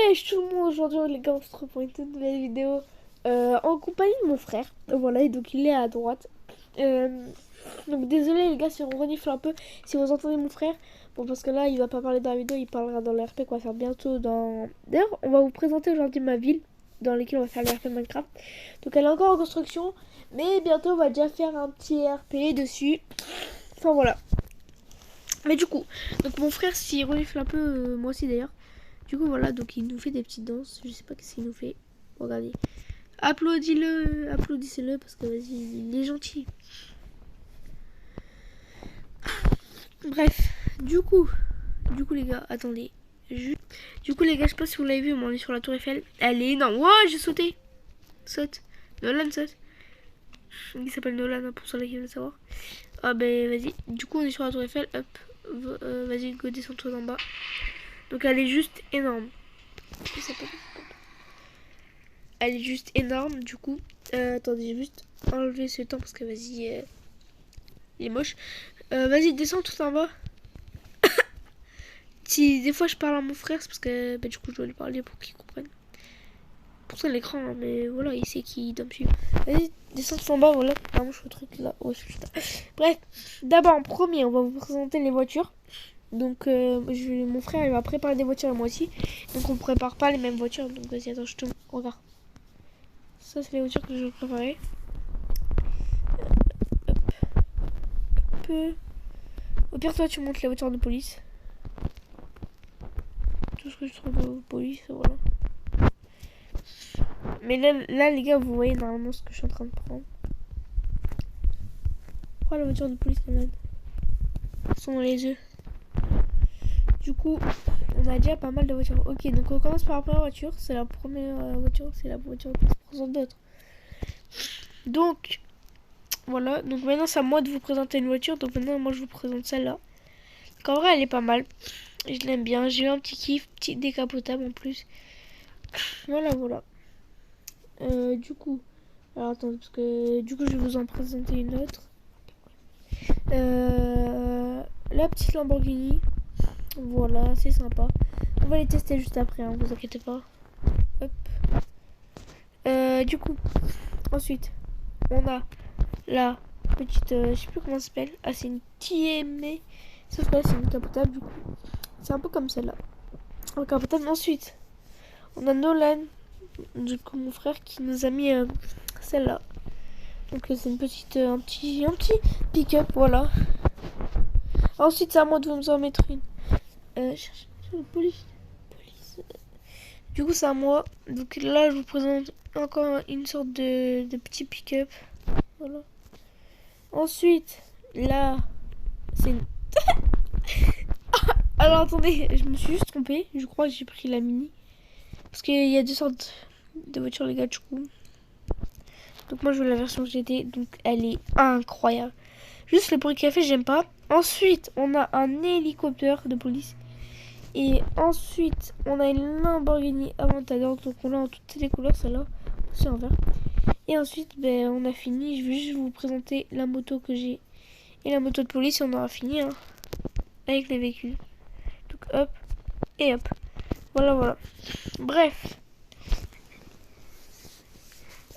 Wesh tout le monde, aujourd'hui les gars on se retrouve pour une toute nouvelle vidéo en compagnie de mon frère. Voilà, et donc il est à droite. Donc désolé les gars si on renifle un peu, si vous entendez mon frère. Bon parce que là il va pas parler dans la vidéo, il parlera dans l'RP qu'on va faire bientôt dans... D'ailleurs on va vous présenter aujourd'hui ma ville dans laquelle on va faire l'RP Minecraft. Donc elle est encore en construction, mais bientôt on va déjà faire un petit RP dessus. Enfin voilà. Mais du coup, donc mon frère s'il renifle un peu, moi aussi d'ailleurs. Du coup voilà, donc il nous fait des petites danses. Je sais pas qu'est-ce qu'il nous fait. Regardez. Applaudis-le, applaudissez-le parce que vas-y, il est gentil. Bref, du coup les gars, attendez. Du coup les gars, je sais pas si vous l'avez vu, mais on est sur la tour Eiffel. Elle est énorme. Wow, j'ai sauté. Saute. Nolan saute. Il s'appelle Nolan hein, pour ceux qui veulent savoir. Ah ben vas-y. Du coup on est sur la tour Eiffel. Hop. Vas-y, go descends-toi en bas. Donc elle est juste énorme. Elle est juste énorme du coup. Attendez, j'ai juste enlevé ce temps parce que vas-y, il est moche. Vas-y, descends tout en bas. Si des fois je parle à mon frère, c'est parce que du coup je dois lui parler pour qu'il comprenne. Pour ça l'écran, hein, mais voilà, il sait qu'il doit me suivre. Vas-y, descends tout en bas, voilà. Ah, moi je fais le truc là. Ouais, bref, d'abord en premier, on va vous présenter les voitures. Donc mon frère il va préparer des voitures et moi aussi. Donc on prépare pas les mêmes voitures. Donc vas-y, attends, je te regarde. Ça c'est les voitures que je vais préparer. Au pire toi tu montes les voitures de police. Tout ce que je trouve de police, voilà. Mais là les gars, vous voyez normalement ce que je suis en train de prendre. Oh la voiture de police malade. Ils sont dans les yeux. Du coup, on a déjà pas mal de voitures. Ok, donc on commence par la première voiture. C'est la première voiture, c'est la voiture qui se présente d'autres. Donc, voilà. Donc maintenant c'est à moi de vous présenter une voiture. Donc maintenant moi je vous présente celle-là. Donc en vrai elle est pas mal. Je l'aime bien. J'ai eu un petit kiff, petit décapotable en plus. Voilà, voilà. Du coup, alors attendez parce que du coup je vais vous en présenter une autre. La petite Lamborghini. Voilà, c'est sympa. On va les tester juste après, hein, vous inquiétez pas. Hop. Du coup, ensuite, on a la petite, je sais plus comment ça s'appelle. Ah, c'est une TMA. Sauf que là, c'est une capotable, du coup. C'est un peu comme celle-là. Un capotable. Ensuite, on a Nolan, du coup, mon frère, qui nous a mis celle-là. Donc, c'est une petite, un petit pick-up, voilà. Ensuite, c'est à moi de vous en mettre une. Cherche police. Du coup, c'est à moi. Donc là, je vous présente encore une sorte de petit pick-up. Voilà. Ensuite, là, c'est une... Alors, attendez, je me suis juste trompée. Je crois que j'ai pris la mini. Parce qu'il y a deux sortes de voitures, les gars, du coup. Donc moi, je veux la version GT. Donc, elle est incroyable. Juste le bruit qu'elle fait, j'aime pas. Ensuite, on a un hélicoptère de police. Et ensuite, on a une Lamborghini Aventador. Donc on l'a en toutes les couleurs, celle-là. C'est en vert. Et ensuite, on a fini. Je vais juste vous présenter la moto que j'ai. Et la moto de police, et on aura fini. Hein, avec les véhicules. Donc hop. Et hop. Voilà, voilà. Bref.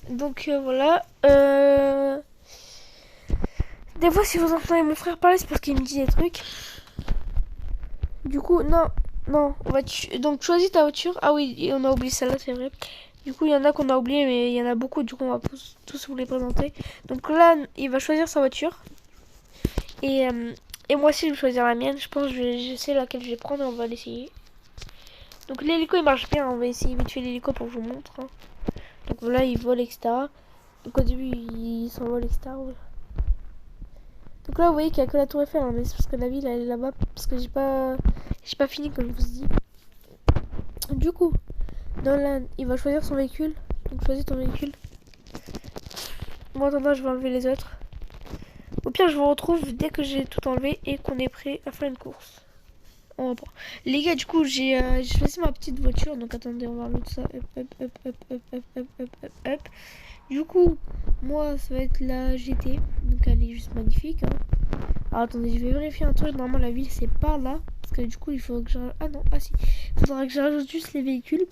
Donc voilà. Des fois, si vous entendez mon frère parler, c'est parce qu'il me dit des trucs. Du coup, non, on va donc choisis ta voiture. Ah oui, on a oublié celle-là, c'est vrai. Du coup, il y en a qu'on a oublié, mais il y en a beaucoup. Du coup, on va tous vous les présenter. Donc là, il va choisir sa voiture. Et moi aussi, je vais choisir la mienne. Je pense que je sais laquelle je vais prendre et on va l'essayer. Donc l'hélico, il marche bien. On va essayer vite fait l'hélico pour que je vous montre. Hein. Donc voilà, il vole, etc. Donc au début, il s'envole, etc. Ouais. Donc là, vous voyez qu'il n'y a que la tour Eiffel, hein, mais c'est parce que la ville, elle est là-bas. Parce que j'ai pas fini, comme je vous dis. Du coup, Nolan, il va choisir son véhicule. Donc choisis ton véhicule. Moi, en attendant, je vais enlever les autres. Au pire, je vous retrouve dès que j'ai tout enlevé et qu'on est prêt à faire une course. On reprend. Les gars, du coup, j'ai choisi ma petite voiture. Donc attendez, on va enlever tout ça. Hop. Du coup, moi, ça va être la GT. Donc elle est juste magnifique. Hein. Alors attendez, je vais vérifier un truc. Normalement, la ville, c'est par là. Parce que du coup il faut que je... Ah non, ah si. Il faudra que je rajoute juste les véhicules.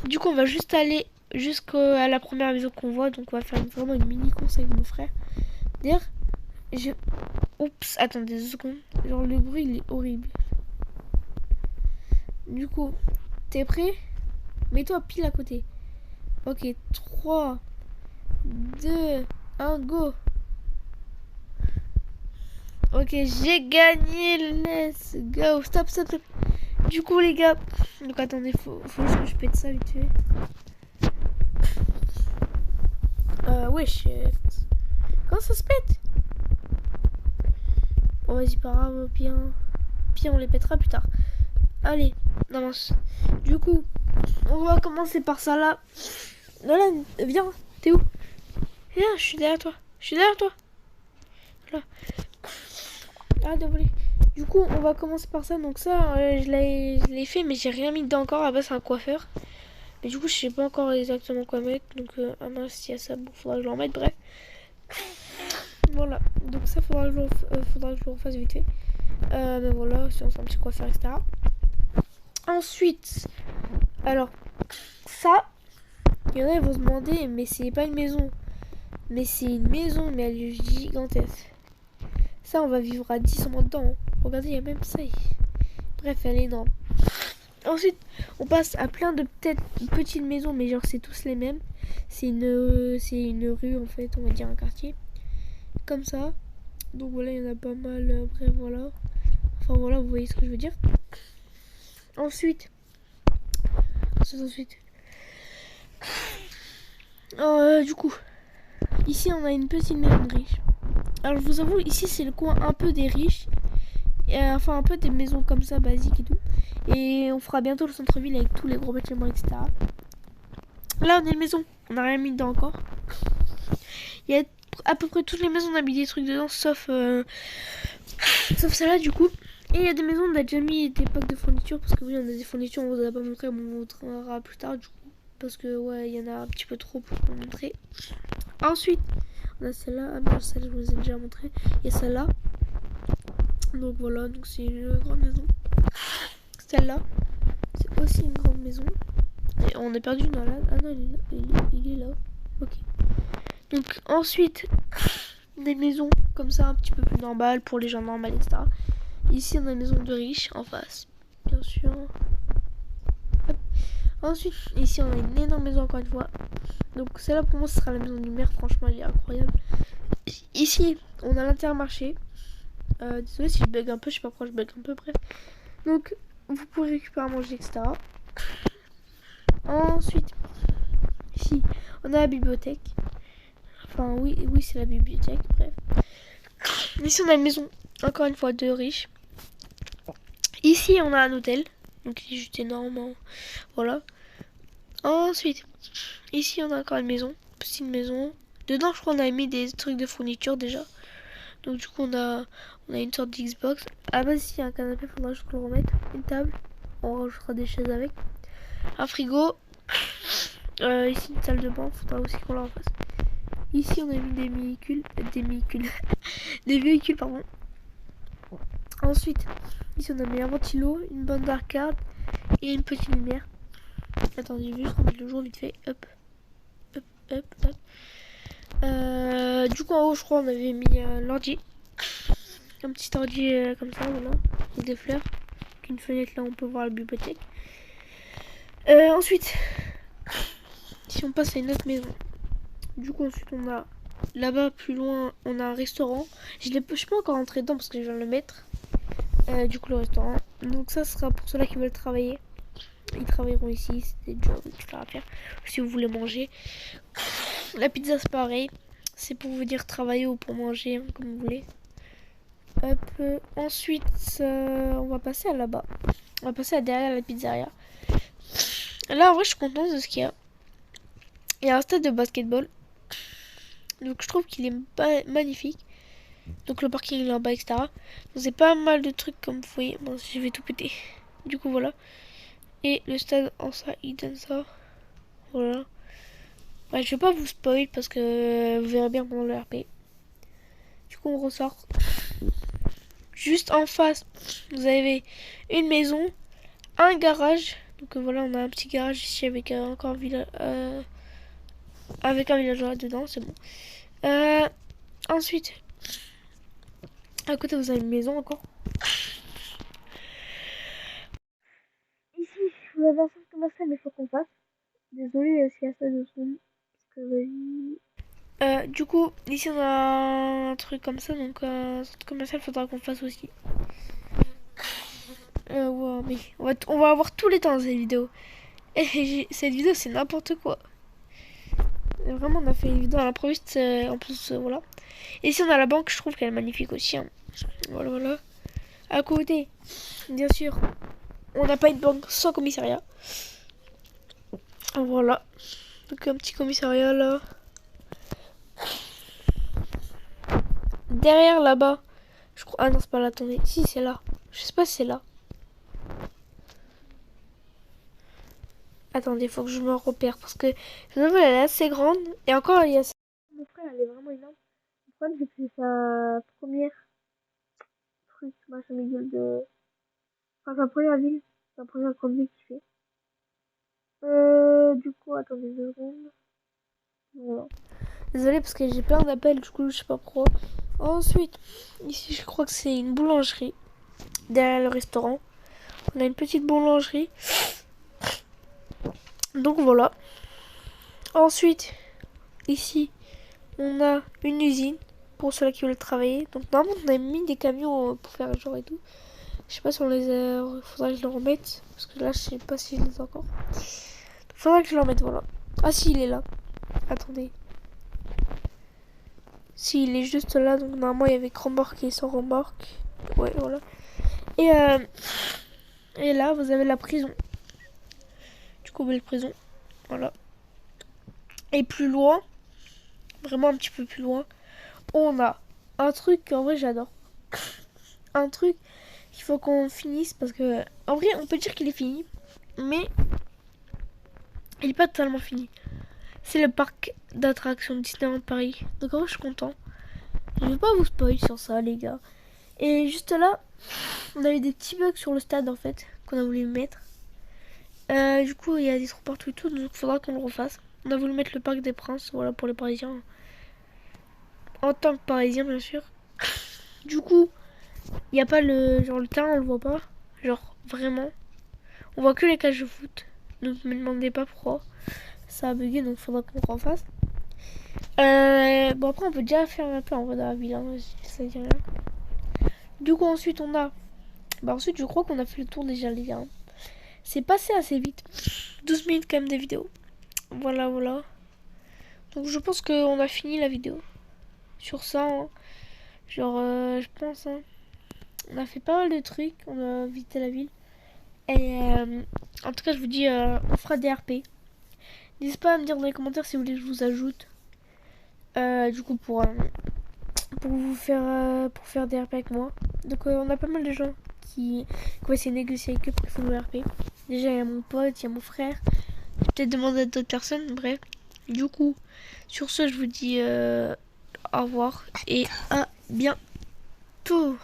Du coup on va juste aller jusqu'à la première maison qu'on voit. Donc on va faire vraiment une mini course avec mon frère. D'ailleurs, oups, attendez 2 secondes. Genre le bruit il est horrible. Du coup, t'es prêt? Mets-toi pile à côté. Ok, 3, 2, 1, go. Ok, j'ai gagné. Let's go. Stop, stop, stop. Du coup, les gars. Donc, attendez, faut juste que je pète ça vite fait. Wesh. Comment ça se pète? Bon, vas-y, pas grave. Pire, on les pètera plus tard. Allez, avance. Du coup, on va commencer par ça là. Nolan, viens. T'es où? Viens, je suis derrière toi. Là. Ah, désolé. Du coup, on va commencer par ça. Donc ça, je l'ai fait, mais j'ai rien mis dedans encore. À base, c'est un coiffeur. Mais du coup, je sais pas encore exactement quoi mettre. Donc, ah non, s'il y a ça, bon, faudra que je l'en mette. Bref. Voilà. Donc ça, faudra que je le refasse vite fait. Mais voilà, c'est un petit coiffeur, etc. Ensuite, alors, ça, il y en a, ils vont se demander, mais c'est pas une maison. Mais c'est une maison, mais elle est gigantesque. Ça, on va vivre à 10 en dedans. Regardez, il y a même ça. Bref, elle est énorme. Ensuite, on passe à plein de peut-être petites maisons, mais genre c'est tous les mêmes. C'est une rue en fait, on va dire un quartier. Comme ça. Donc voilà, il y en a pas mal. Bref, voilà. Enfin voilà, vous voyez ce que je veux dire. Ensuite. Du coup, ici on a une petite maison de riche. Alors je vous avoue, ici c'est le coin un peu des riches. Enfin un peu des maisons comme ça, basiques et tout. Et on fera bientôt le centre-ville avec tous les gros bâtiments, etc. Là on a une maison, on n'a rien mis dedans encore. Il y a à peu près toutes les maisons, on a mis des trucs dedans, sauf celle-là du coup. Et il y a des maisons, on a déjà mis des packs de fournitures. Parce que oui, on a des fournitures, on vous a pas montré, on vous montrera plus tard du coup. Parce que ouais, il y en a un petit peu trop pour vous montrer. Ensuite, on a celle-là, celle-là je vous ai déjà montré. Il y a celle-là. Donc voilà, donc c'est une grande maison. Celle-là, c'est aussi une grande maison. Et on est perdu dans là. Ah non, il est là. Ok. Donc ensuite, des maisons comme ça, un petit peu plus normales pour les gens normaux, etc. Ici, on a une maison de riches en face, bien sûr. Hop. Ensuite, ici, on a une énorme maison encore une fois. Donc celle-là pour moi, ce sera la maison du maire. Franchement, elle est incroyable. Ici, on a l'Intermarché. Désolé si je bug un peu, je sais pas pourquoi je bug un peu, bref. Donc, vous pourrez récupérer à manger, etc. Ensuite, ici, on a la bibliothèque. Enfin, oui, c'est la bibliothèque, bref. Ici, on a une maison, encore une fois, de riches. Ici, on a un hôtel. Donc, il est juste énorme. Hein. Voilà. Ensuite, ici, on a encore une maison. Petite maison. Dedans, je crois, on a mis des trucs de fourniture déjà. Donc, du coup, on a une sorte d'Xbox. Ah, bah, si, il y a un canapé, il faudra juste qu'on le remette. Une table. On rajoutera des chaises avec. Un frigo. Ici, une salle de bain. Faudra aussi qu'on la refasse. Ici, on a mis des véhicules. Des véhicules, pardon. Ensuite, ici, on a mis un ventilo, une bande d'arcade et une petite lumière. Attendez, je vais juste remettre le jour vite fait. Hop. Hop, hop, hop. Du coup, en haut, je crois, on avait mis l'ordi. Un petit ordi comme ça, voilà. Avec des fleurs. Avec une fenêtre, là, on peut voir la bibliothèque. Ensuite, si on passe à une autre maison. Du coup, ensuite, on a là-bas, plus loin, on a un restaurant. Je suis pas encore rentré dedans parce que je viens de le mettre. Du coup, le restaurant. Donc, ça sera pour ceux-là qui veulent travailler. Ils travailleront ici. C'est des jobs, etc. à faire. Si vous voulez manger. La pizza, c'est pareil. C'est pour vous dire travailler ou pour manger, hein, comme vous voulez. Hop. Ensuite, on va passer à là-bas. On va passer à derrière la pizzeria. Là, en vrai, je suis contente de ce qu'il y a. Il y a un stade de basketball. Donc, je trouve qu'il est magnifique. Donc, le parking il est en bas, etc. Donc, c'est pas mal de trucs comme vous voyez. Bon, je vais tout péter. Du coup, voilà. Et le stade en ça, il donne ça. Voilà. Ouais, je vais pas vous spoil parce que vous verrez bien pendant le RP. Du coup, on ressort. juste en face, vous avez une maison, un garage. Donc voilà, on a un petit garage ici avec encore avec un villageois dedans, c'est bon. Ensuite, à côté, vous avez une maison encore. Ici, vous avez un centre commercial, mais il faut qu'on passe. Désolée s'il y a ça de son. Parce que du coup, ici on a un truc comme ça, donc un centre commercial, faudra qu'on fasse aussi. Ouais, mais on va avoir tous les temps dans cette vidéo. Et cette vidéo, c'est n'importe quoi. Et vraiment, on a fait une vidéo à l'improviste, en plus, voilà. Et ici, on a la banque, je trouve qu'elle est magnifique aussi. Hein. Voilà, voilà. À côté, bien sûr, on n'a pas une banque sans commissariat. Voilà. Donc, un petit commissariat là. Derrière là-bas, je crois. Ah non, c'est pas là, attendez. Si, c'est là. Je sais pas si c'est là. Attendez, faut que je me repère parce que la nouvelle elle est assez grande. Et encore, il y a. Mon frère, elle est vraiment énorme. Le problème, c'est que c'est sa première truc, machin, gueule de. Enfin, sa première ville. Sa première grande ville qu'il fait. Du coup, attendez 2 secondes. Voilà. Désolée parce que j'ai plein d'appels, du coup, je sais pas pourquoi. Ensuite, ici, je crois que c'est une boulangerie. Derrière le restaurant. On a une petite boulangerie. Donc voilà. Ensuite, ici, on a une usine pour ceux qui veulent travailler. Donc normalement, on a mis des camions pour faire le genre et tout. Je sais pas si on les a. Faudrait que je les remette. Parce que là, je sais pas si je les ai encore. Faudrait que je les remette, voilà. Ah si, il est là. Attendez. Si, il est juste là. Donc normalement, il y avait remorque et sans remorque. Ouais, voilà. Et là, vous avez la prison. Du coup, belle prison. Voilà. Et plus loin, vraiment un petit peu plus loin, on a un truc qu'en vrai j'adore. Un truc qu'il faut qu'on finisse parce que en vrai on peut dire qu'il est fini, mais il n'est pas totalement fini. C'est le parc d'attractions Disneyland Paris. Donc en vrai je suis content. Je vais pas vous spoiler sur ça les gars. Et juste là, on a eu des petits bugs sur le stade en fait qu'on a voulu mettre. Du coup il y a des trous partout et tout, donc il faudra qu'on le refasse. On a voulu mettre le parc des Princes, voilà pour les Parisiens. En tant que Parisien bien sûr. Du coup, il n'y a pas le terrain, on le voit pas. Genre vraiment. On voit que les cages de foot. Donc me demandez pas pourquoi. Ça a bugué, donc faudra qu'on le refasse. Bon après on peut déjà faire un peu en vrai dans la ville, hein, ça dit rien. Du coup ensuite on a. Bah ensuite je crois qu'on a fait le tour déjà les gars. Hein. C'est passé assez vite. 12 minutes quand même de vidéo. Voilà voilà. Donc je pense qu'on a fini la vidéo. Sur ça. Hein. Genre je pense hein. On a fait pas mal de trucs. On a visité la ville. Et en tout cas, je vous dis, on fera des RP. N'hésitez pas à me dire dans les commentaires si vous voulez que je vous ajoute. Du coup, pour faire des RP avec moi. Donc, on a pas mal de gens qui vont essayer de négocier avec eux pour faire le RP. Déjà, il y a mon pote, il y a mon frère. Je vais peut-être demander à d'autres personnes. Bref. Du coup, sur ce, je vous dis au revoir et à bientôt.